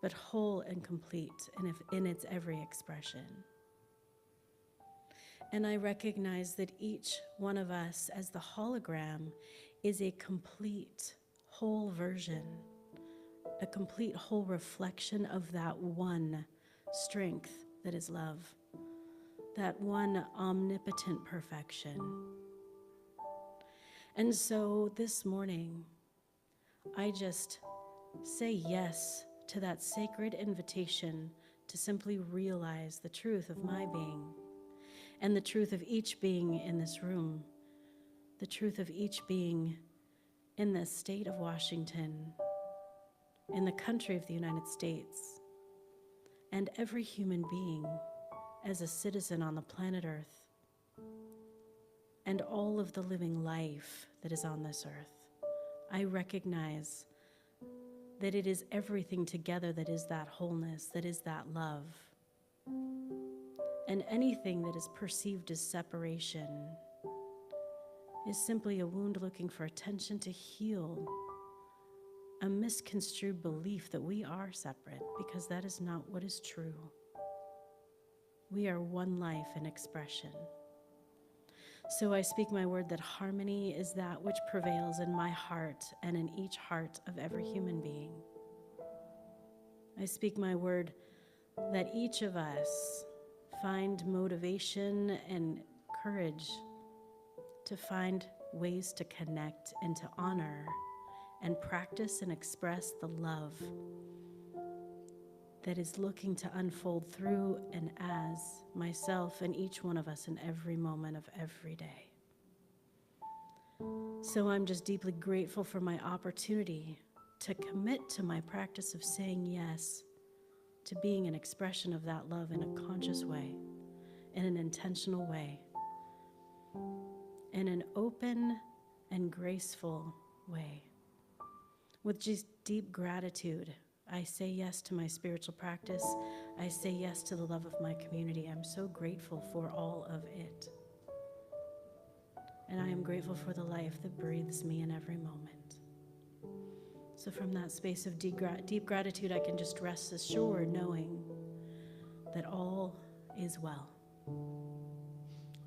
but whole and complete in its every expression. And I recognize that each one of us as the hologram is a complete, whole version, a complete, whole reflection of that one strength that is love, that one omnipotent perfection. And so this morning, I just say yes to that sacred invitation to simply realize the truth of my being and the truth of each being in this room, the truth of each being in the state of Washington, in the country of the United States, and every human being as a citizen on the planet Earth, and all of the living life that is on this earth. I recognize that it is everything together that is that wholeness, that is that love. And anything that is perceived as separation is simply a wound looking for attention to heal, a misconstrued belief that we are separate, because that is not what is true. We are one life in expression. So I speak my word that harmony is that which prevails in my heart and in each heart of every human being. I speak my word that each of us find motivation and courage to find ways to connect and to honor and practice and express the love that is looking to unfold through and as myself and each one of us in every moment of every day. So I'm just deeply grateful for my opportunity to commit to my practice of saying yes to being an expression of that love in a conscious way, in an intentional way, in an open and graceful way. With just deep gratitude, I say yes to my spiritual practice. I say yes to the love of my community. I'm so grateful for all of it. And I am grateful for the life that breathes me in every moment. So from that space of deep gratitude, I can just rest assured knowing that all is well.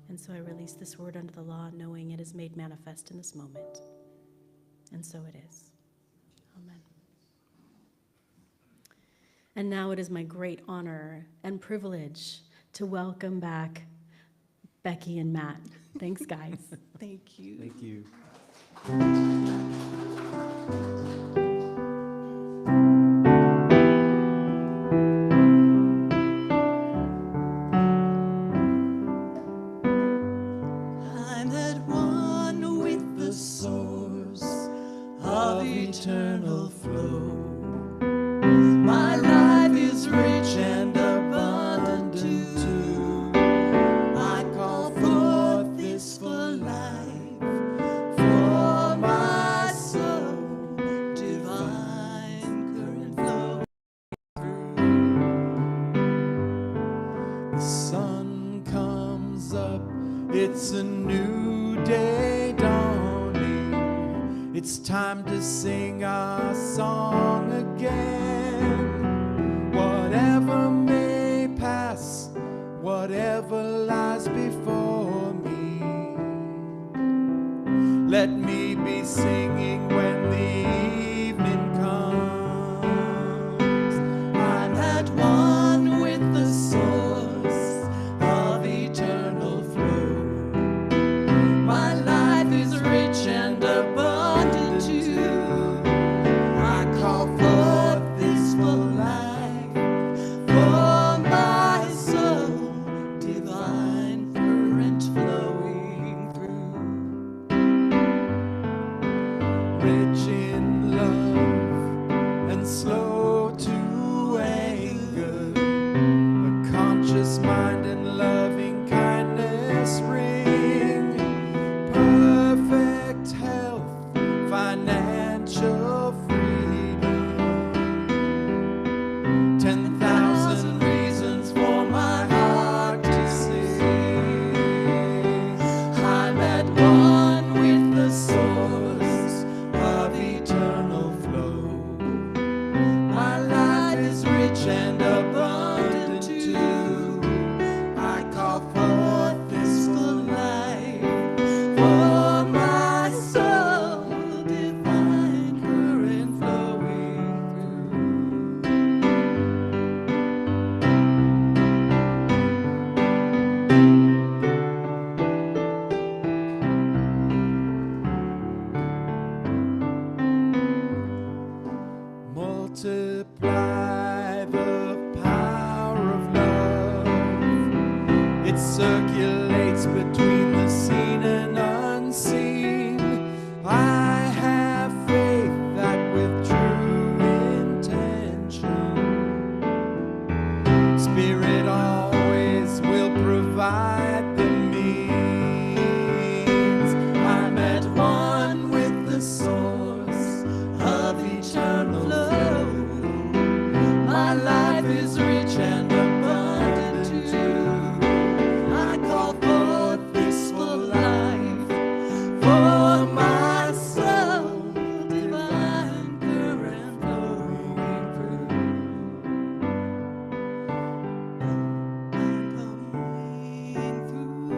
And so I release this word under the law, knowing it is made manifest in this moment. And so it is. Amen. And now it is my great honor and privilege to welcome back Becky and Matt. Thanks, guys. Thank you. Thank you. I'm at one with the source of eternal flow. My life is rich and abundant too. I call forth this for life, for my soul, divine current flow through. The sun comes up, it's a new day dawning. It's time to sing our song again. Whatever may pass, whatever lies before me, let me be singing when the evening comes. I'm at one with the source of eternal flow. My life is rich and abundant too. I call forth this for life, for my soul, divine current flowing through. Rich in love and slow to anger, a conscious mind and loving kindness bring perfect health, financial freedom. 10,000 reasons for my heart to sing. I'm at one with the source of eternal flow. rich and abundant too. I call forth this full life for my soul, divine current flowing through. Multiply the power of love. It circulates between the seen and unseen. I have faith that with true intention, Spirit always will provide the means. I'm at one with the source of eternal flow. My life is rich and abundant too. I call forth this full life for my soul, divine current flowing through. Flowing through.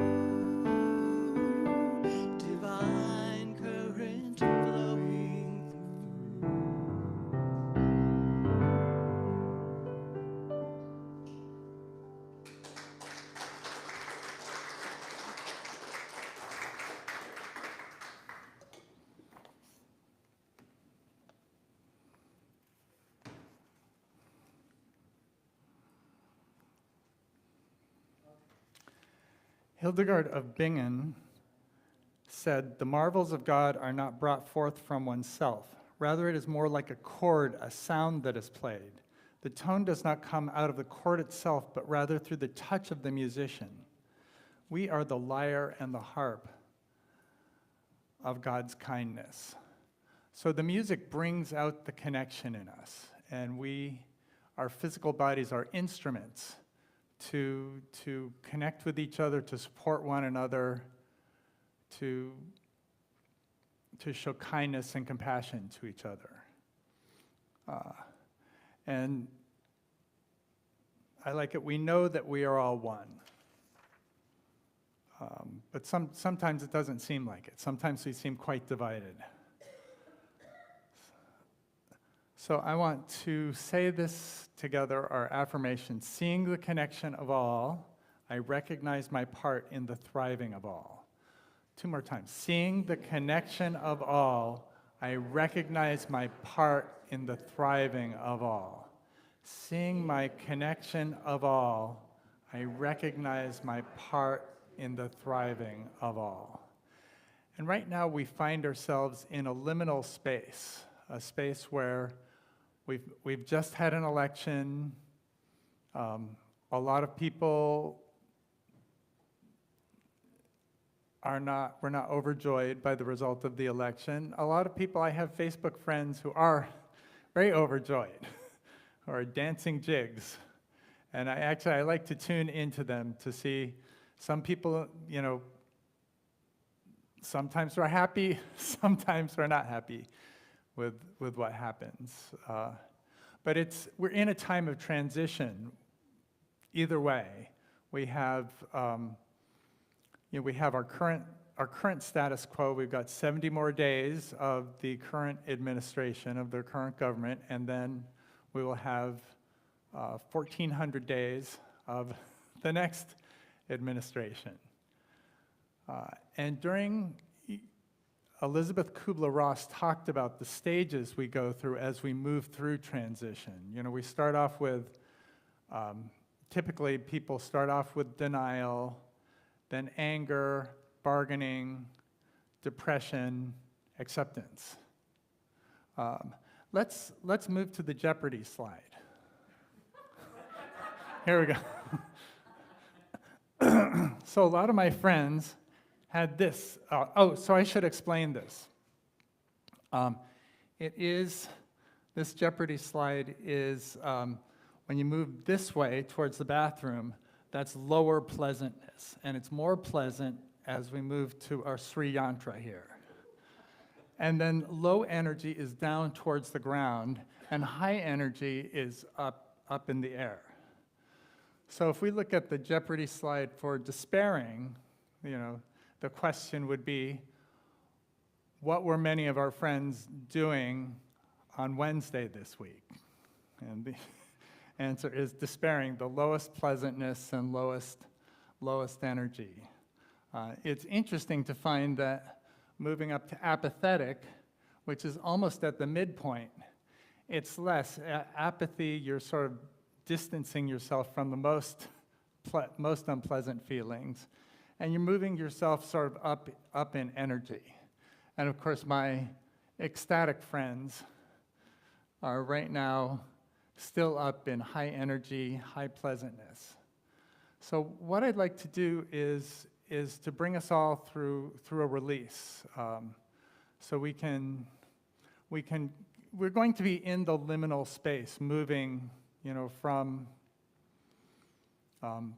Divine current flowing through. Hildegard of Bingen said, "The marvels of God are not brought forth from oneself. Rather, it is more like a chord, a sound that is played. The tone does not come out of the chord itself, but rather through the touch of the musician. We are the lyre and the harp of God's kindness." So the music brings out the connection in us, and our physical bodies are instruments to connect with each other, to support one another, to show kindness and compassion to each other. And I like it. We know that we are all one. But sometimes it doesn't seem like it. Sometimes we seem quite divided. So I want to say this together, our affirmation: seeing the connection of all, I recognize my part in the thriving of all. 2 more times. Seeing the connection of all, I recognize my part in the thriving of all. Seeing my connection of all, I recognize my part in the thriving of all. And right now we find ourselves in a liminal space, a space where we've just had an election. A lot of people we're not overjoyed by the result of the election. A lot of people, I have Facebook friends who are very overjoyed, who are dancing jigs. And I like to tune into them to see some people, sometimes they're happy, sometimes they're not happy with what happens. But we're in a time of transition. Either way, we have our current status quo. We've got 70 more days of the current administration, of the current government, and then we will have 1,400 days of the next administration. And during Elizabeth Kubler-Ross talked about the stages we go through as we move through transition. We start off with, typically people start off with denial, then anger, bargaining, depression, acceptance. Let's move to the Jeopardy slide. Here we go. So a lot of my friends had this. So I should explain this. This Jeopardy slide is, when you move this way towards the bathroom, that's lower pleasantness. And it's more pleasant as we move to our Sri Yantra here. And then low energy is down towards the ground, and high energy is up up in the air. So if we look at the Jeopardy slide for despairing, the question would be, what were many of our friends doing on Wednesday this week? And the answer is despairing, the lowest pleasantness and lowest energy. It's interesting to find that moving up to apathetic, which is almost at the midpoint, it's less. Apathy, you're sort of distancing yourself from the most unpleasant feelings, and you're moving yourself sort of up in energy. And of course, my ecstatic friends are right now still up in high energy, high pleasantness. So what I'd like to do is to bring us all through a release. So we're going to be in the liminal space, moving, from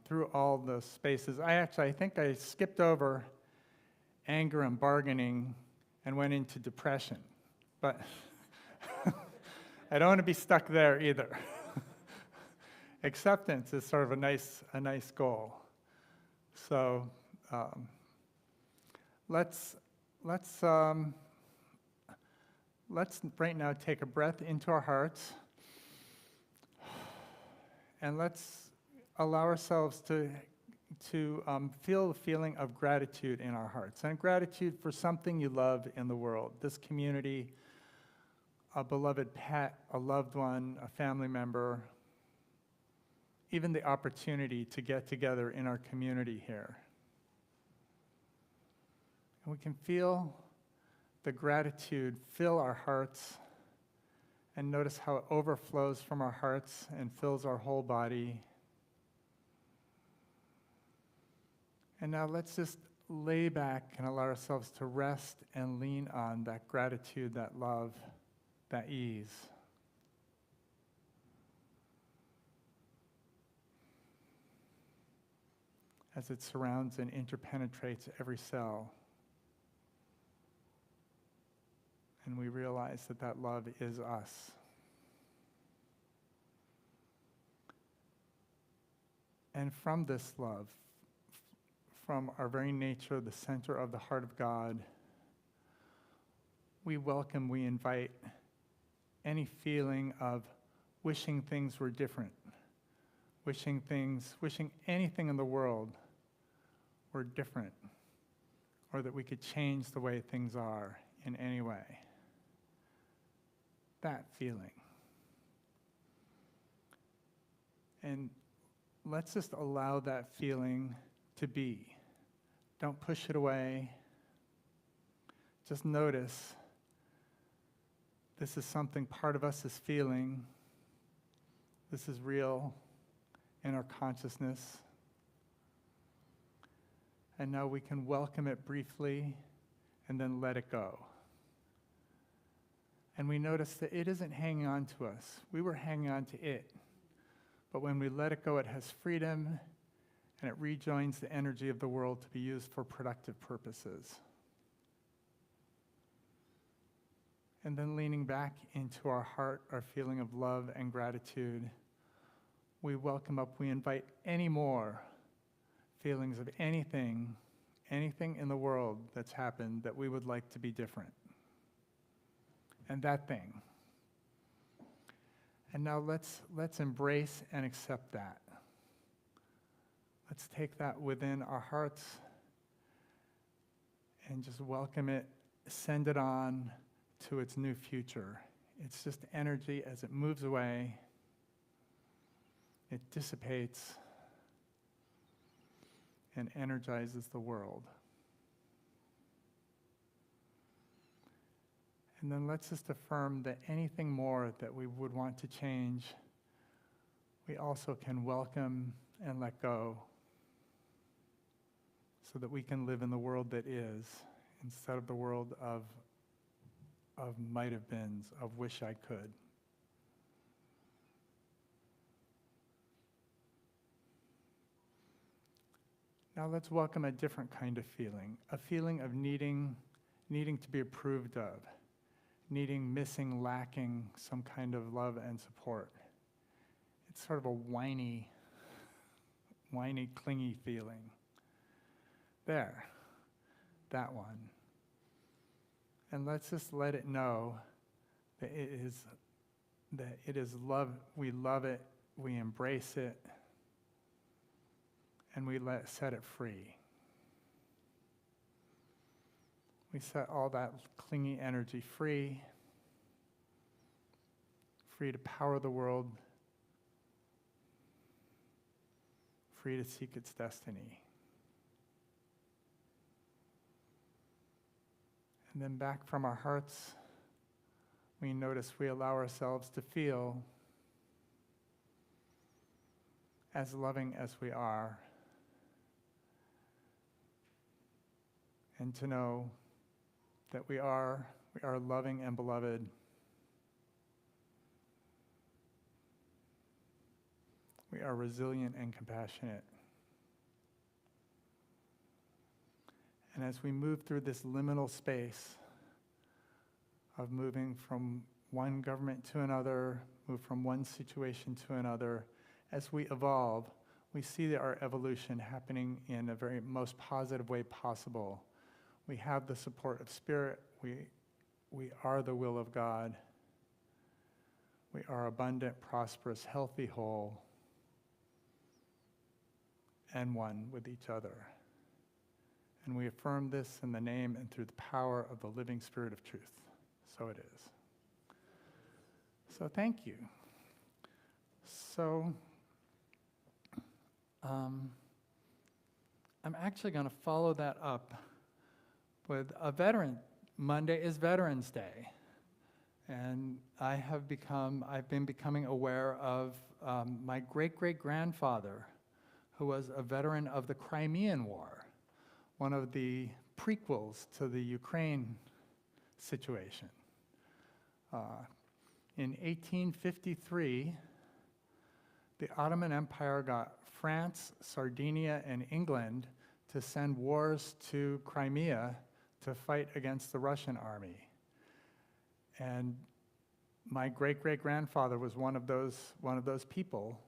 through all the spaces. I think I skipped over anger and bargaining and went into depression, but I don't want to be stuck there either. Acceptance is sort of a nice goal. So let's right now take a breath into our hearts, and let's allow ourselves to feel the feeling of gratitude in our hearts, and gratitude for something you love in the world, this community, a beloved pet, a loved one, a family member, even the opportunity to get together in our community here. And we can feel the gratitude fill our hearts, and notice how it overflows from our hearts and fills our whole body. And now let's just lay back and allow ourselves to rest and lean on that gratitude, that love, that ease. As it surrounds and interpenetrates every cell. And we realize that love is us. And from this love, from our very nature, the center of the heart of God, we welcome, we invite any feeling of wishing things were different, wishing anything in the world were different, or that we could change the way things are in any way. That feeling. And let's just allow that feeling to be. Don't push it away. Just notice this is something part of us is feeling. This is real in our consciousness. And now we can welcome it briefly and then let it go. And we notice that it isn't hanging on to us. We were hanging on to it. But when we let it go, it has freedom, and it rejoins the energy of the world to be used for productive purposes. And then leaning back into our heart, our feeling of love and gratitude, we welcome up, we invite any more feelings of anything in the world that's happened that we would like to be different. And that thing. And now let's embrace and accept that. Let's take that within our hearts and just welcome it, send it on to its new future. It's just energy as it moves away. It dissipates and energizes the world. And then let's just affirm that anything more that we would want to change, we also can welcome and let go, so that we can live in the world that is, instead of the world of might have beens, of wish I could. Now let's welcome a different kind of feeling, a feeling of needing to be approved of, needing, missing, lacking some kind of love and support. sort of a whiny, clingy feeling. There, that one. And let's just let it know that it is love. We love it, we embrace it, and we set it free. We set all that clingy energy free to power the world, free to seek its destiny. And then back from our hearts, we notice we allow ourselves to feel as loving as we are, and to know that we are loving and beloved. We are resilient and compassionate. And as we move through this liminal space of moving from one government to another, move from one situation to another, as we evolve, we see that our evolution happening in a very most positive way possible. We have the support of Spirit. We are the will of God. We are abundant, prosperous, healthy, whole, and one with each other. And we affirm this in the name and through the power of the living Spirit of truth. So it is. So thank you. So I'm actually going to follow that up with a veteran. Monday is Veterans Day. And I've been becoming aware of my great-great-grandfather, who was a veteran of the Crimean War, one of the prequels to the Ukraine situation. In 1853, the Ottoman Empire got France, Sardinia, and England to send wars to Crimea to fight against the Russian army. And my great-great-grandfather was one of those people.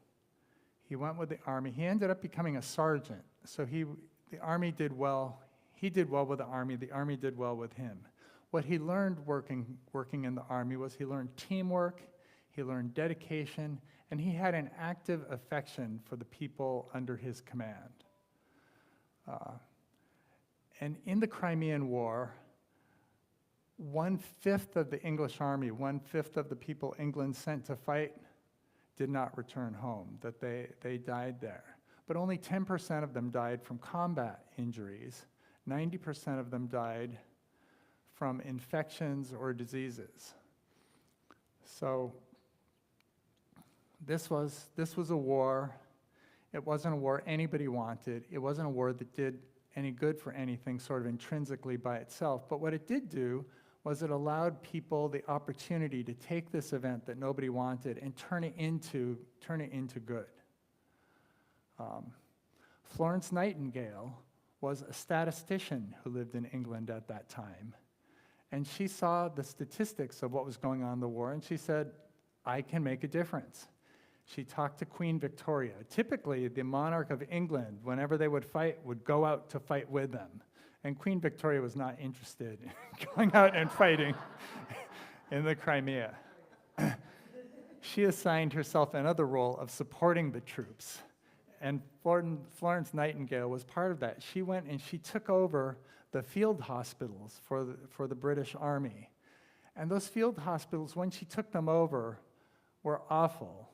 He went with the army. He ended up becoming a sergeant. So the army did well. He did well with the army did well with him. What he learned working in the army was he learned teamwork, he learned dedication, and he had an active affection for the people under his command. And in the Crimean War, 1/5 of the English army, 1/5 of the people England sent to fight did not return home, that they died there. But only 10% of them died from combat injuries. 90% of them died from infections or diseases. So this was a war. It wasn't a war anybody wanted. It wasn't a war that did any good for anything sort of intrinsically by itself. But what it did do was it allowed people the opportunity to take this event that nobody wanted and turn it into good. Florence Nightingale was a statistician who lived in England at that time. And she saw the statistics of what was going on in the war, and she said, I can make a difference. She talked to Queen Victoria. Typically, the monarch of England, whenever they would fight, would go out to fight with them. And Queen Victoria was not interested in going out and fighting in the Crimea. She assigned herself another role of supporting the troops. And Florence Nightingale was part of that. She went and she took over the field hospitals for the British Army. And those field hospitals, when she took them over, were awful.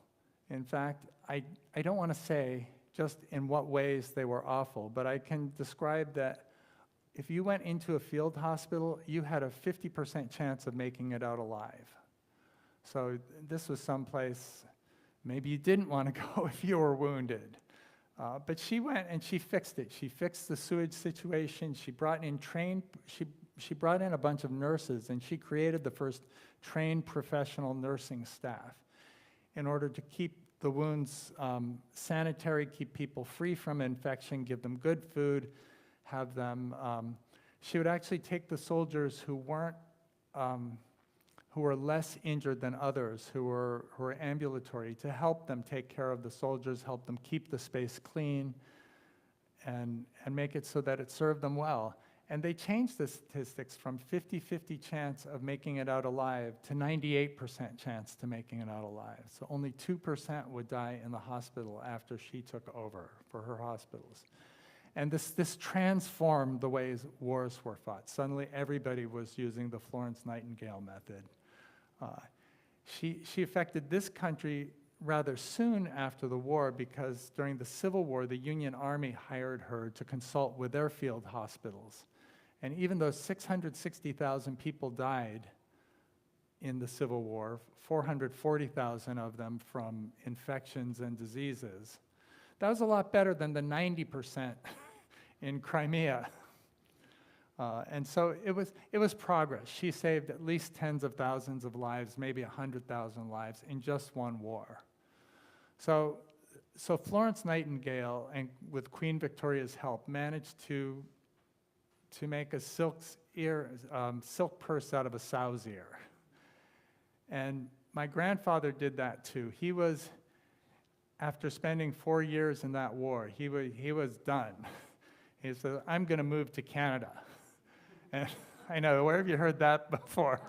In fact, I don't want to say just in what ways they were awful, but I can describe that if you went into a field hospital, you had a 50% chance of making it out alive. So this was someplace maybe you didn't want to go if you were wounded. But she went and she fixed it. She fixed the sewage situation. She brought in a bunch of nurses, and she created the first trained professional nursing staff in order to keep the wounds sanitary, keep people free from infection, give them good food, have them. She would actually take the soldiers who who were less injured than others, who were ambulatory, to help them take care of the soldiers, help them keep the space clean, and make it so that it served them well. And they changed the statistics from 50-50 chance of making it out alive to 98% chance to making it out alive. So only 2% would die in the hospital after she took over for her hospitals. And this transformed the ways wars were fought. Suddenly everybody was using the Florence Nightingale method. She affected this country rather soon after the war, because during the Civil War, the Union Army hired her to consult with their field hospitals. And even though 660,000 people died in the Civil War, 440,000 of them from infections and diseases, that was a lot better than the 90% in Crimea. And so it was progress. She saved at least tens of thousands of lives, maybe 100,000 lives in just one war. So Florence Nightingale, and with Queen Victoria's help, managed to make a silk purse out of a sow's ear. And my grandfather did that too. He was, after spending 4 years in that war, he was done. He said, "I'm going to move to Canada." And I know, where have you heard that before?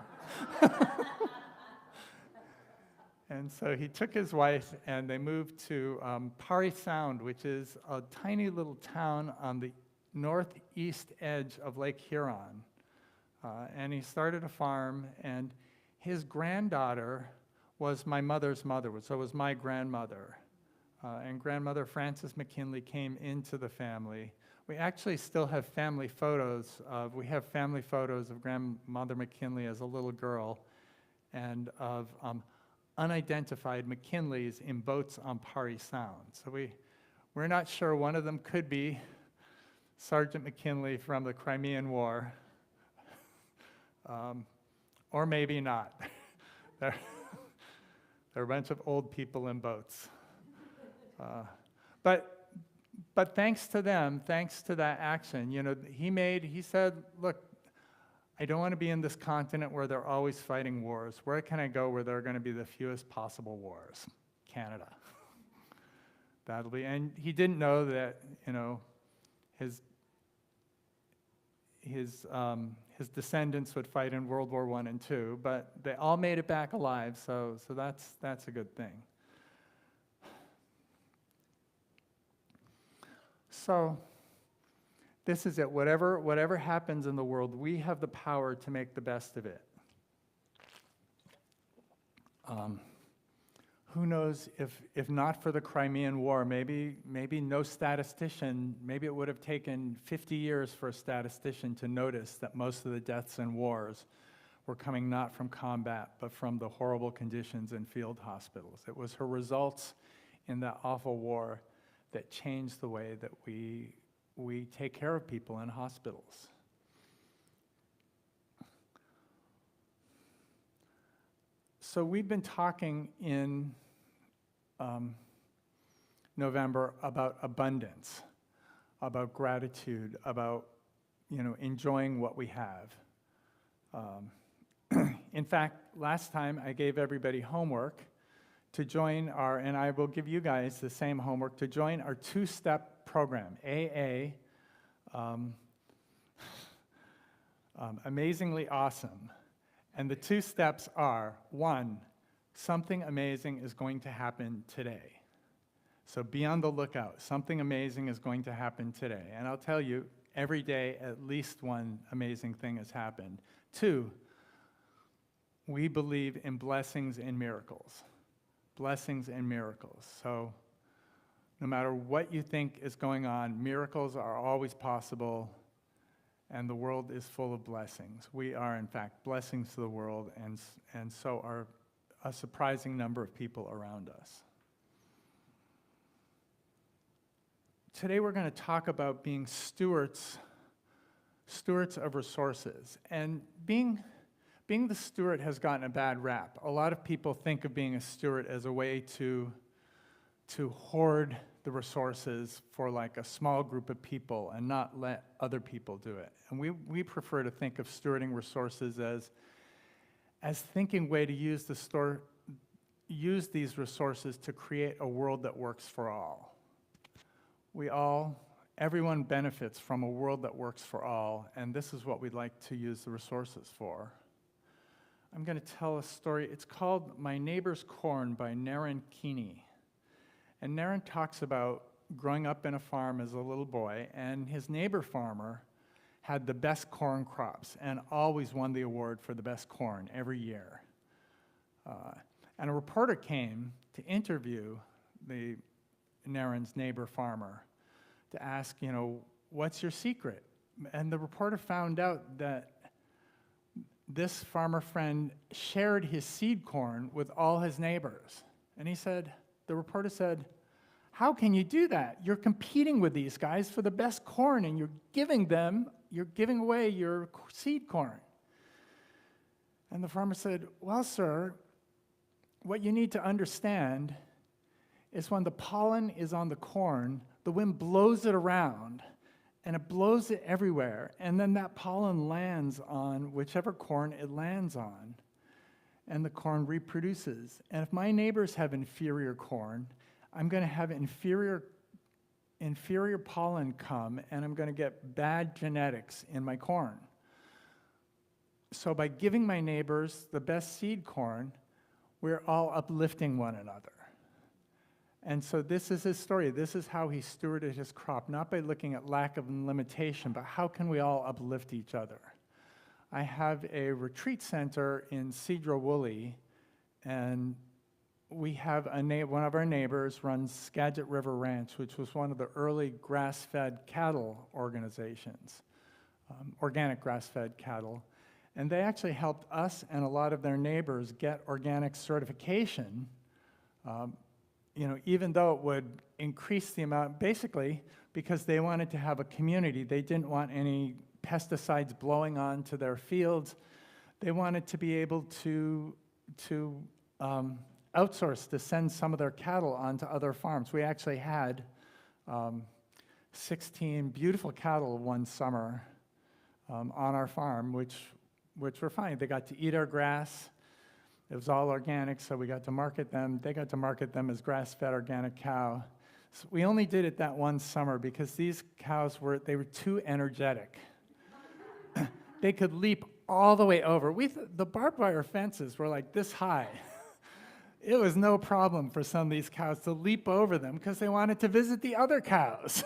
And so he took his wife and they moved to Parry Sound, which is a tiny little town on the northeast edge of Lake Huron. And he started a farm, and his granddaughter was my mother's mother, so it was my grandmother. And grandmother Frances McKinley came into the family. We actually still have family photos of Grandmother McKinley as a little girl, and of unidentified McKinleys in boats on Parry Sound. So we're not sure. One of them could be Sergeant McKinley from the Crimean War, or maybe not. They're a bunch of old people in boats. But thanks to them, thanks to that action, he said, "Look, I don't want to be in this continent where they're always fighting wars. Where can I go where there are going to be the fewest possible wars? Canada." And he didn't know that, his descendants would fight in World War I and II, but they all made it back alive, so that's a good thing. So this is it. Whatever happens in the world, we have the power to make the best of it. Who knows if not for the Crimean War, maybe no statistician, maybe it would have taken 50 years for a statistician to notice that most of the deaths in wars were coming not from combat, but from the horrible conditions in field hospitals. It was her results in that awful war that changed the way that we take care of people in hospitals. So we've been talking in November about abundance, about gratitude, about enjoying what we have. In fact, last time I gave everybody homework to join and I will give you guys the same homework, to join our two-step program, AA, Amazingly Awesome. And the two steps are, 1, something amazing is going to happen today. So be on the lookout. Something amazing is going to happen today. And I'll tell you, every day at least one amazing thing has happened. 2, we believe in blessings and miracles. Blessings and miracles. So no matter what you think is going on, miracles are always possible, and the world is full of blessings. We are, in fact, blessings to the world, and so are a surprising number of people around us. Today we're going to talk about being stewards of resources. And being the steward has gotten a bad rap. A lot of people think of being a steward as a way to hoard the resources for like a small group of people and not let other people do it. And we prefer to think of stewarding resources as thinking way to use these resources to create a world that works for all. Everyone benefits from a world that works for all, and this is what we'd like to use the resources for. I'm going to tell a story. It's called My Neighbor's Corn by Naren Keeney. And Naren talks about growing up in a farm as a little boy, and his neighbor farmer had the best corn crops and always won the award for the best corn every year. And a reporter came to interview Naren's neighbor farmer to ask, what's your secret? And the reporter found out that this farmer friend shared his seed corn with all his neighbors. And the reporter said, how can you do that? You're competing with these guys for the best corn, and you're giving away your seed corn. And the farmer said, well, sir, what you need to understand is when the pollen is on the corn, the wind blows it around, and it blows it everywhere, and then that pollen lands on whichever corn it lands on, and the corn reproduces. And if my neighbors have inferior corn, I'm going to have inferior pollen come, and I'm going to get bad genetics in my corn. So by giving my neighbors the best seed corn, we're all uplifting one another. And so this is his story. This is how he stewarded his crop, not by looking at lack of limitation, but how can we all uplift each other? I have a retreat center in Cedro-Woolley, and we have one of our neighbors runs Skagit River Ranch, which was one of the early grass-fed cattle organizations, organic grass-fed cattle. And they actually helped us and a lot of their neighbors get organic certification, even though it would increase the amount, basically because they wanted to have a community. They didn't want any pesticides blowing onto their fields. They wanted to be able to outsource, to send some of their cattle onto other farms. We actually had 16 beautiful cattle one summer on our farm, which were fine. They got to eat our grass. It was all organic, so we got to market them. They got to market them as grass-fed organic cow. So we only did it that one summer because these cows were too energetic. They could leap all the way over. The barbed wire fences were like this high. It was no problem for some of these cows to leap over them because they wanted to visit the other cows.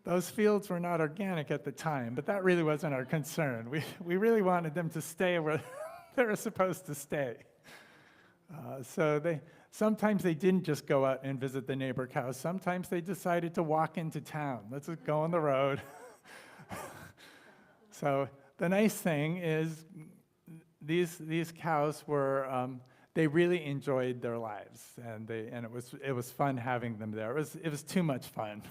Those fields were not organic at the time, but that really wasn't our concern. We really wanted them to stay where they were supposed to stay. Sometimes they didn't just go out and visit the neighbor cows. Sometimes they decided to walk into town. Let's just go on the road. So the nice thing is these cows they really enjoyed their lives, and it was fun having them there. It was too much fun.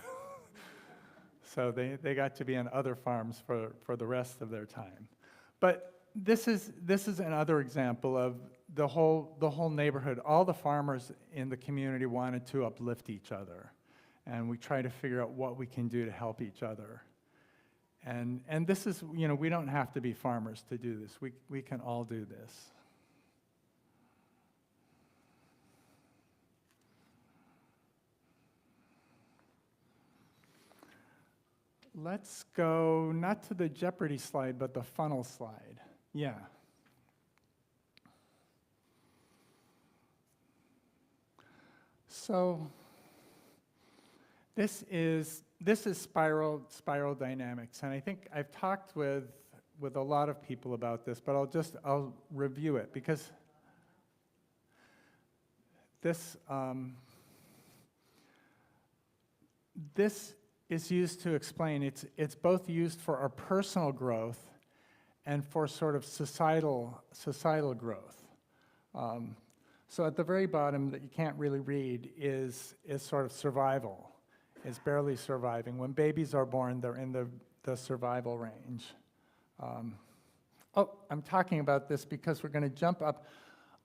So they got to be on other farms for the rest of their time. But this is another example of the whole neighborhood. All the farmers in the community wanted to uplift each other, and we try to figure out what we can do to help each other. And this is, we don't have to be farmers to do this. We can all do this. Let's go, not to the Jeopardy slide, but the funnel slide. Yeah. So this is spiral dynamics, and I think I've talked with a lot of people about this, but I'll review it because this is used to explain. It's both used for our personal growth and for sort of societal growth. So at the very bottom that you can't really read is sort of survival. It's barely surviving. When babies are born, they're in the survival range. I'm talking about this because we're going to jump up.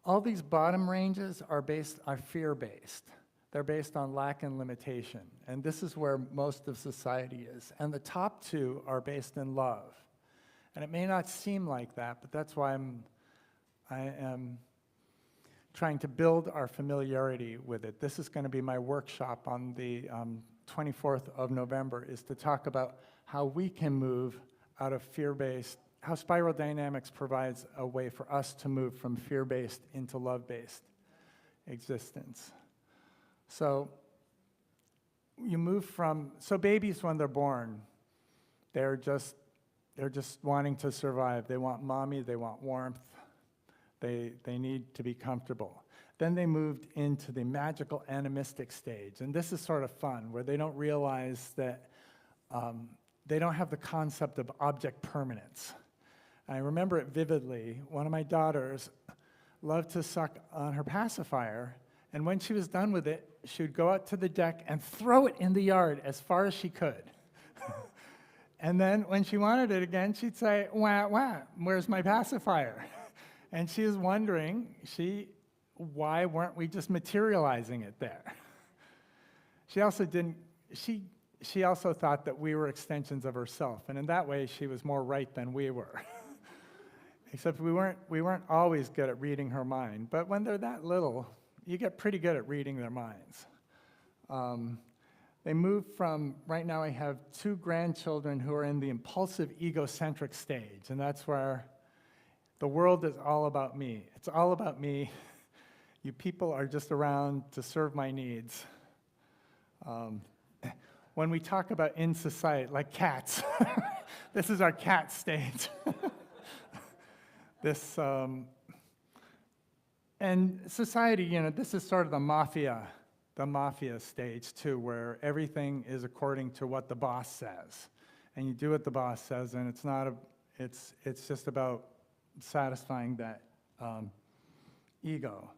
All these bottom ranges are fear-based. They're based on lack and limitation, and this is where most of society is. And the top two are based in love. And it may not seem like that, but that's why I am trying to build our familiarity with it. This is going to be my workshop on the 24th of November, is to talk about how we can move out of fear-based, how spiral dynamics provides a way for us to move from fear-based into love-based existence. So you move from, so babies when they're born, they're just wanting to survive. They want mommy, they want warmth, they need to be comfortable. Then they moved into the magical animistic stage, and this is sort of fun, where they don't realize that they don't have the concept of object permanence. I remember it vividly. One of my daughters loved to suck on her pacifier, and when she was done with it, she would go out to the deck and throw it in the yard as far as she could. And then when she wanted it again, she'd say, wah, wah, where's my pacifier? And she was wondering, why weren't we just materializing it there? She also thought that we were extensions of herself, and in that way, she was more right than we were. Except we weren't always good at reading her mind, but when they're that little, you get pretty good at reading their minds. They move from, right now I have 2 grandchildren who are in the impulsive egocentric stage, and that's where the world is all about me. It's all about me. You people are just around to serve my needs. When we talk about in society, like cats, this is our cat stage. And society, this is sort of the mafia stage too, where everything is according to what the boss says. And you do what the boss says, and it's just about satisfying that ego.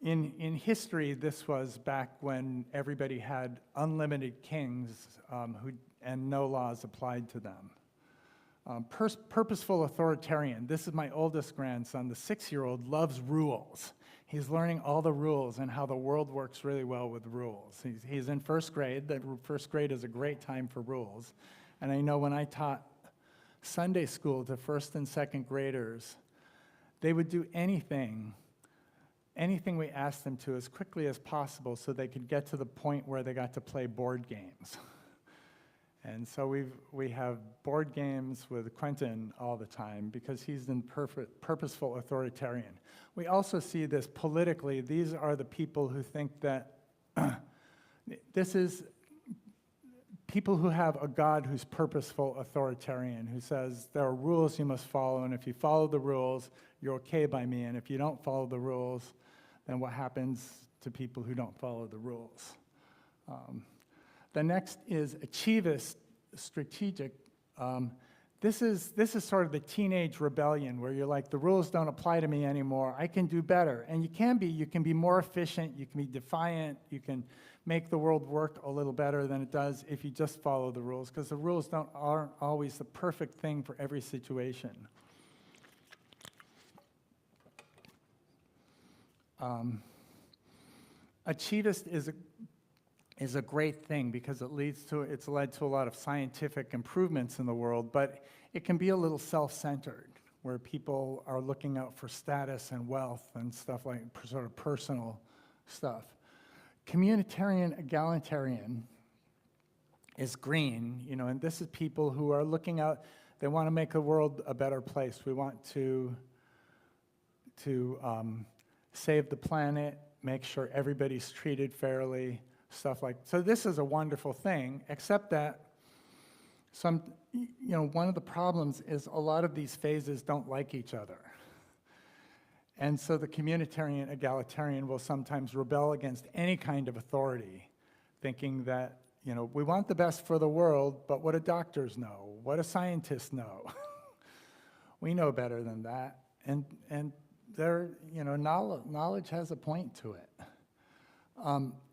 In history, this was back when everybody had unlimited kings and no laws applied to them. Purposeful authoritarian. This is my oldest grandson. The 6-year-old loves rules. He's learning all the rules and how the world works really well with rules. He's in first grade. The first grade is a great time for rules. And I know when I taught Sunday school to first and second graders, they would do anything we asked them to as quickly as possible so they could get to the point where they got to play board games. And so we have board games with Quentin all the time because he's in purposeful authoritarian. We also see this politically. These are the people who think that this is people who have a God who's purposeful authoritarian, who says there are rules you must follow, and if you follow the rules, you're okay by me, and if you don't follow the rules, then what happens to people who don't follow the rules? The next is achievist, strategic. This is sort of the teenage rebellion where you're like, the rules don't apply to me anymore. I can do better. And you can be more efficient, you can be defiant, you can make the world work a little better than it does if you just follow the rules, because the rules aren't always the perfect thing for every situation. Achievist is a great thing because it's led to a lot of scientific improvements in the world, but it can be a little self-centered, where people are looking out for status and wealth and stuff like sort of personal stuff. Communitarian egalitarian is green, and this is people who are looking out, they want to make the world a better place. We want to save the planet, make sure everybody's treated fairly, stuff like. So this is a wonderful thing, except that one of the problems is a lot of these phases don't like each other. And so the communitarian egalitarian will sometimes rebel against any kind of authority, thinking that, we want the best for the world, but what do doctors know? What do scientists know? We know better than that. And knowledge has a point to it.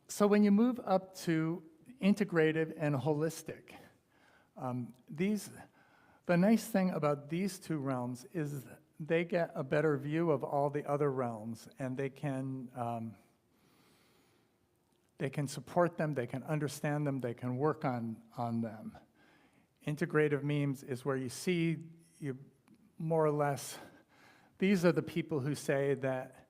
So when you move up to integrative and holistic, the nice thing about these 2 realms is they get a better view of all the other realms, and they can support them, they can understand them, they can work on them. integrative memes is where you see, you more or less, these are the people who say that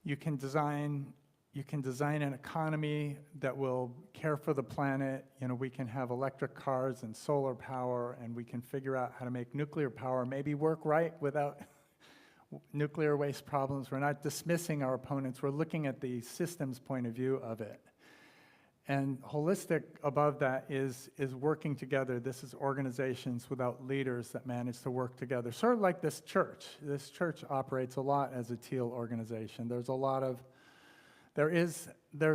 you can design an economy that will care for the planet. You know, we can have electric cars and solar power, and we can figure out how to make nuclear power maybe work right without nuclear waste problems. We're not dismissing our opponents. We're looking at the systems point of view of it. And holistic above that is working together. This is organizations without leaders that manage to work together. Sort of like this church. This church operates a lot as a teal organization. There's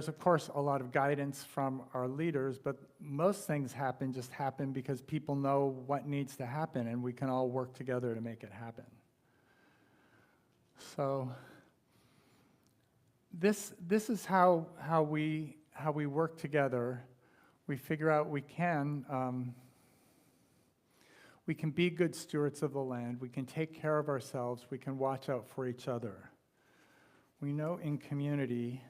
of course a lot of guidance from our leaders, but most things just happen because people know what needs to happen, and we can all work together to make it happen. So this is how we work together. We figure out we can be good stewards of the land. We can take care of ourselves. We can watch out for each other. We know in community,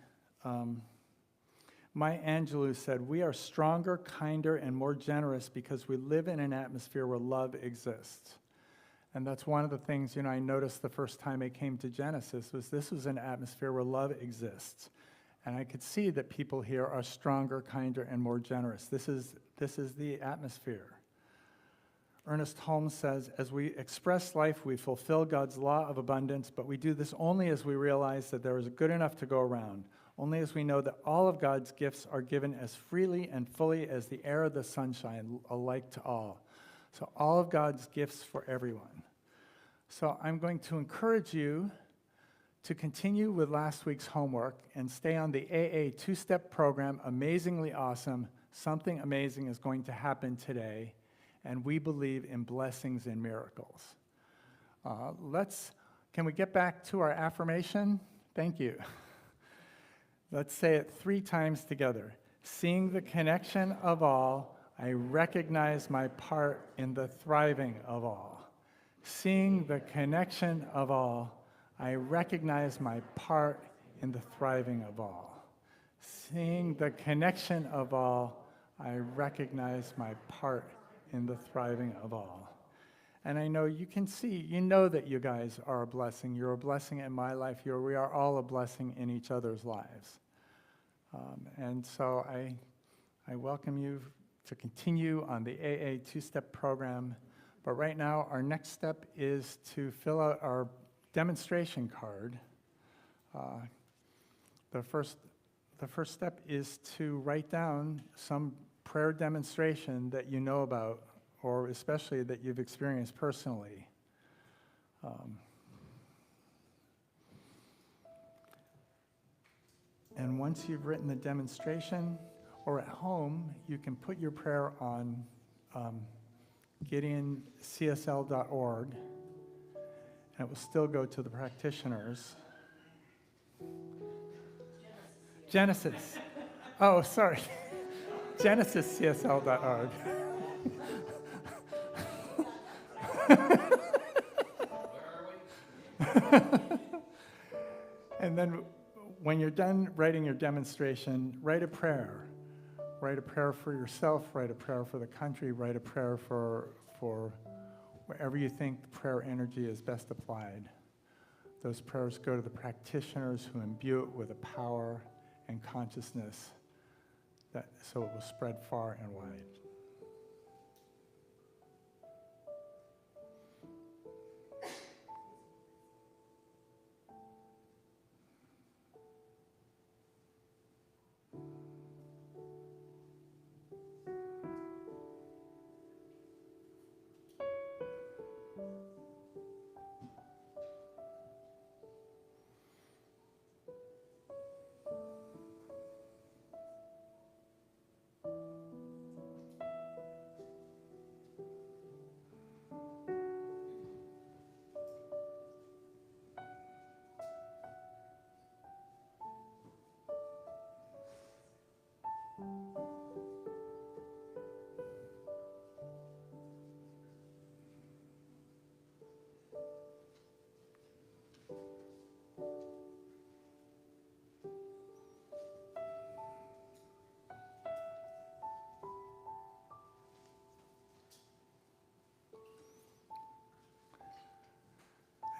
Maya Angelou said, we are stronger, kinder, and more generous because we live in an atmosphere where love exists. And that's one of the things, I noticed the first time I came to Genesis was this was an atmosphere where love exists. And I could see that people here are stronger, kinder, and more generous. This is the atmosphere. Ernest Holmes says, as we express life, we fulfill God's law of abundance, but we do this only as we realize that there is good enough to go around, only as we know that all of God's gifts are given as freely and fully as the air or the sunshine, alike to all. So all of God's gifts for everyone. So I'm going to encourage you to continue with last week's homework and stay on the AA two-step program, amazingly awesome. Something amazing is going to happen today, and we believe in blessings and miracles. Can we get back to our affirmation? Thank you. Let's say it 3 times together. Seeing the connection of all, I recognize my part in the thriving of all. Seeing the connection of all, I recognize my part in the thriving of all. Seeing the connection of all, I recognize my part in the thriving of all. And I know you can see, that you guys are a blessing. You're a blessing in my life. We are all a blessing in each other's lives. And so I welcome you to continue on the AA two-step program. But right now, our next step is to fill out our demonstration card. The first step is to write down some prayer demonstration that you know about, or especially that you've experienced personally. And once you've written the demonstration, or at home, you can put your prayer on CSL.org, and it will still go to the practitioners. Genesis. Oh, sorry. GenesisCSL.org. And then when you're done writing your demonstration, write a prayer. Write a prayer for yourself, write a prayer for the country, write a prayer for wherever you think prayer energy is best applied. Those prayers go to the practitioners who imbue it with a power and consciousness so it will spread far and wide.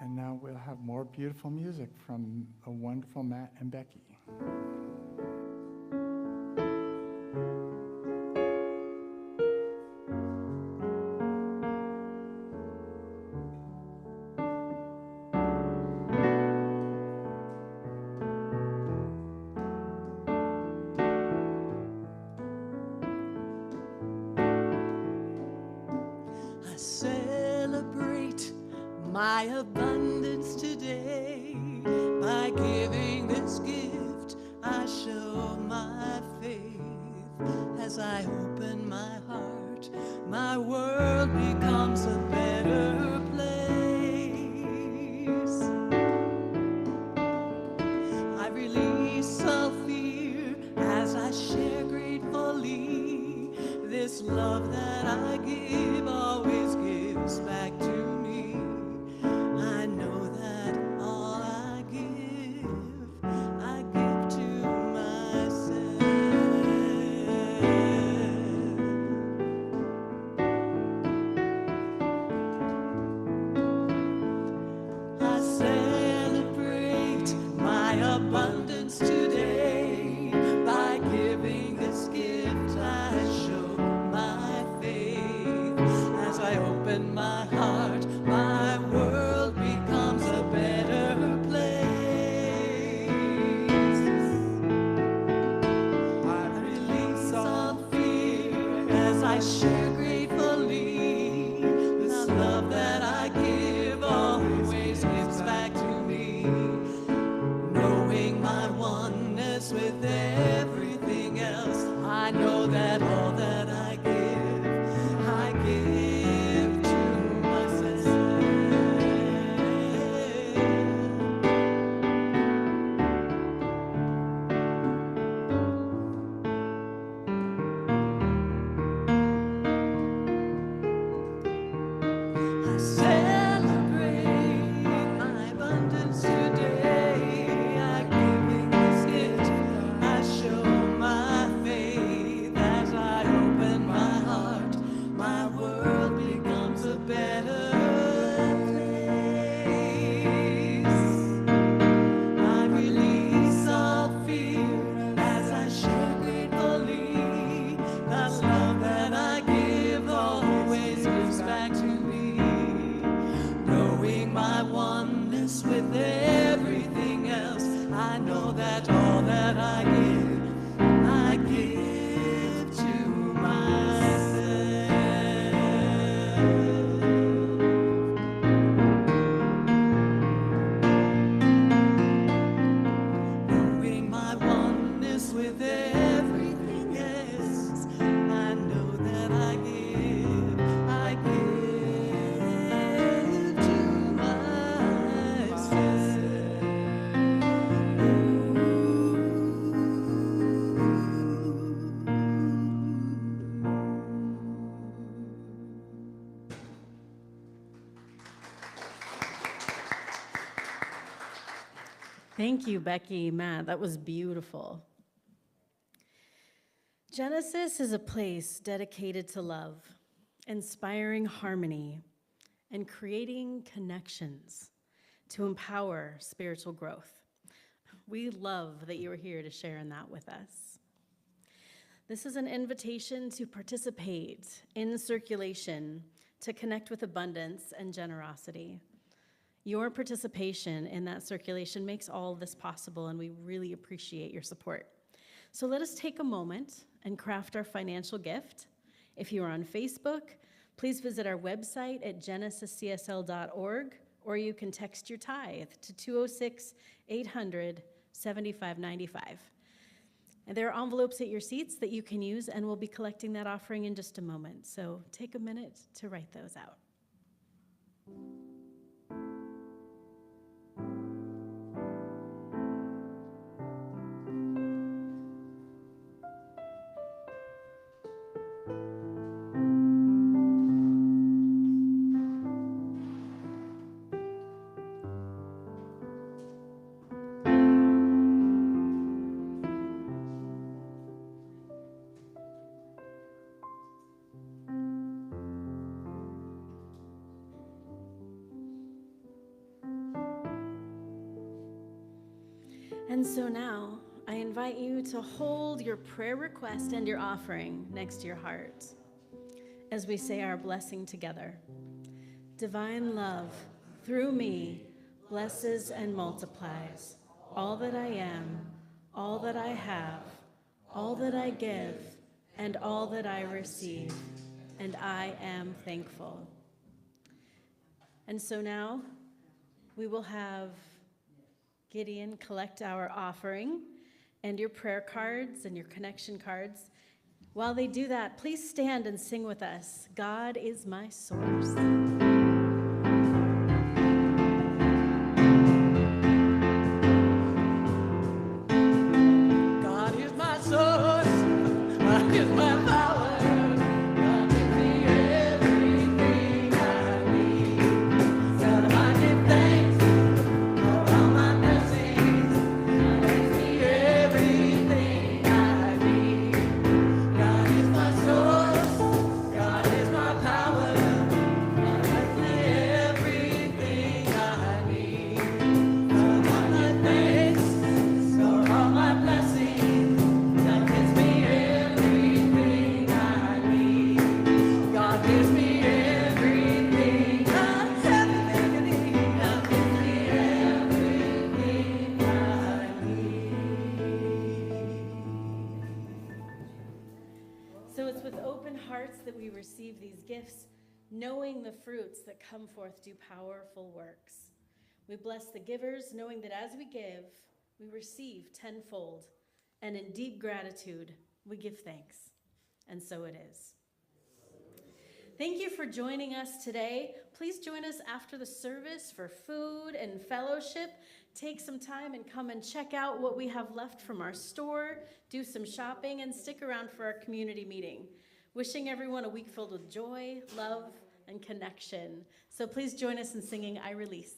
And now we'll have more beautiful music from a wonderful Matt and Becky. I celebrate my abundance today. By giving this gift, I show my faith. As I open my heart, my world becomes a better place. I release all fear as I share gratefully. This love that I give always gives back to me. I know that all I give to myself. I celebrate my abundance today. By giving this gift, I show my faith. As I open my heart, my world becomes a better place. I release all fear as I share gratefully. This love that I give always gives back to me. Knowing my oneness with everything else, I know that all that I give to myself. I celebrate my abundance today. I giving this gift, I show my faith. As I open my heart, my world becomes a better place. I release all fear as I share gratefully. That love that I give always gives back to me. Knowing my oneness with everything else, I know that all that I give to myself. Knowing my oneness with everything else, I know that I give to Thank you, Becky, Matt. That was beautiful. Genesis is a place dedicated to love, inspiring harmony, and creating connections to empower spiritual growth. We love that you are here to share in that with us. This is an invitation to participate in circulation, to connect with abundance and generosity. Your participation in that circulation makes all of this possible, and we really appreciate your support. So let us take a moment and craft our financial gift. If you are on Facebook, please visit our website at genesiscsl.org, or you can text your tithe to 206-800-7595. And there are envelopes at your seats that you can use, and we'll be collecting that offering in just a moment. So take a minute to write those out. And so now, I invite you to hold your prayer request and your offering next to your heart as we say our blessing together. Divine love, through me, blesses and multiplies all that I am, all that I have, all that I give, and all that I receive, and I am thankful. And so now, we will have Gideon collect our offering and your prayer cards and your connection cards. While they do that, please stand and sing with us. God is my source. God is my source. God is my power. God gives me everything I need. God, I give thanks for all my blessings. God gives me everything I need. God is my source. God is my power. God gives me everything I need. God, I give thanks for all my blessings. God gives me everything I need. God gives me everything. God gives me everything. God gives me everything I need. So it's with open hearts that we receive these gifts, knowing the fruits that come forth do powerful works. We bless the givers, knowing that as we give, we receive tenfold, and in deep gratitude, we give thanks. And so it is. Thank you for joining us today. Please join us after the service for food and fellowship. Take some time and come and check out what we have left from our store, do some shopping, and stick around for our community meeting. Wishing everyone a week filled with joy, love, and connection. So please join us in singing I Release.